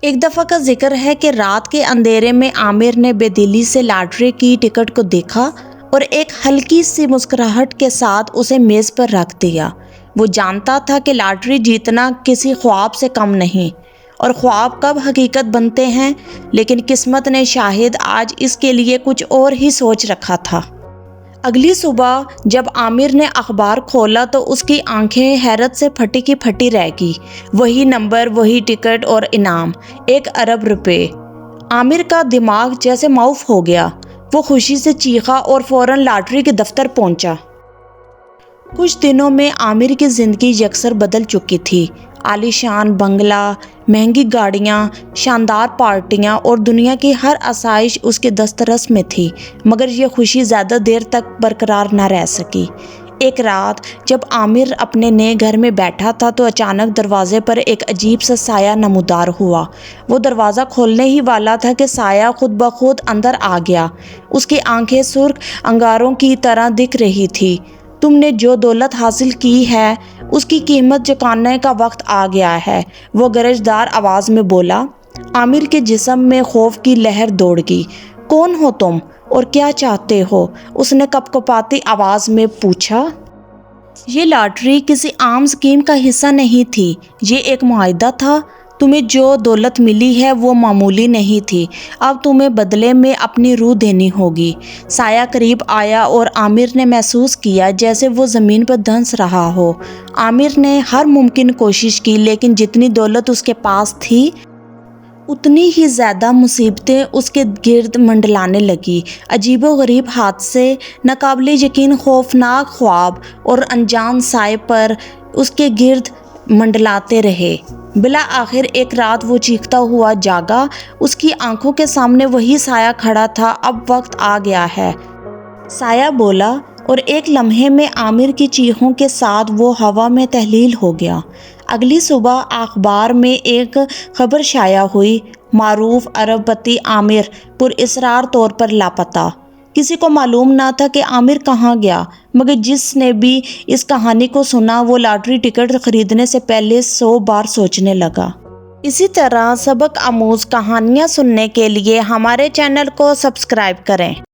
ایک دفعہ کا ذکر ہے کہ رات کے اندھیرے میں عامر نے بے دلی سے لاٹری کی ٹکٹ کو دیکھا اور ایک ہلکی سی مسکراہٹ کے ساتھ اسے میز پر رکھ دیا۔ وہ جانتا تھا کہ لاٹری جیتنا کسی خواب سے کم نہیں، اور خواب کب حقیقت بنتے ہیں، لیکن قسمت نے شاید آج اس کے لیے کچھ اور ہی سوچ رکھا تھا۔ اگلی صبح جب عامر نے اخبار کھولا تو اس کی آنکھیں حیرت سے پھٹی کی پھٹی رہ گئی۔ وہی نمبر، وہی ٹکٹ اور انعام، 1 ارب روپے۔ عامر کا دماغ جیسے معاف ہو گیا۔ وہ خوشی سے چیخا اور فوراً لاٹری کے دفتر پہنچا۔ کچھ دنوں میں عامر کی زندگی یکسر بدل چکی تھی۔ عالیشان بنگلہ، مہنگی گاڑیاں، شاندار پارٹیاں اور دنیا کی ہر آسائش اس کے دسترس میں تھی، مگر یہ خوشی زیادہ دیر تک برقرار نہ رہ سکی۔ ایک رات جب عامر اپنے نئے گھر میں بیٹھا تھا تو اچانک دروازے پر ایک عجیب سا سایہ نمودار ہوا۔ وہ دروازہ کھولنے ہی والا تھا کہ سایہ خود بخود اندر آ گیا۔ اس کی آنکھیں سرخ انگاروں کی طرح دکھ رہی تھی۔ تم نے جو دولت حاصل کی ہے اس کی قیمت چکانے کا وقت آ گیا ہے، وہ گرجدار آواز میں بولا۔ عامر کے جسم میں خوف کی لہر دوڑ گئی۔ کون ہو تم اور کیا چاہتے ہو؟ اس نے کپکپاتی آواز میں پوچھا۔ یہ لاٹری کسی عام اسکیم کا حصہ نہیں تھی، یہ ایک معاہدہ تھا۔ تمہیں جو دولت ملی ہے وہ معمولی نہیں تھی، اب تمہیں بدلے میں اپنی روح دینی ہوگی۔ سایہ قریب آیا اور عامر نے محسوس کیا جیسے وہ زمین پر دھنس رہا ہو۔ عامر نے ہر ممکن کوشش کی، لیکن جتنی دولت اس کے پاس تھی اتنی ہی زیادہ مصیبتیں اس کے گرد منڈلانے لگیں۔ عجیب و غریب حادثے، ناقابل یقین خوفناک خواب اور انجان سائے پر اس کے گرد منڈلاتے رہے۔ بالآخر ایک رات وہ چیختا ہوا جاگا۔ اس کی آنکھوں کے سامنے وہی سایہ کھڑا تھا۔ اب وقت آ گیا ہے، سایہ بولا، اور ایک لمحے میں عامر کی چیخوں کے ساتھ وہ ہوا میں تحلیل ہو گیا۔ اگلی صبح اخبار میں ایک خبر شائع ہوئی، معروف ارب پتی عامر پراسرار طور پر لاپتہ۔ کسی کو معلوم نہ تھا کہ عامر کہاں گیا، مگر جس نے بھی اس کہانی کو سنا وہ لاٹری ٹکٹ خریدنے سے پہلے 100 بار سوچنے لگا۔ اسی طرح سبق آموز کہانیاں سننے کے لیے ہمارے چینل کو سبسکرائب کریں۔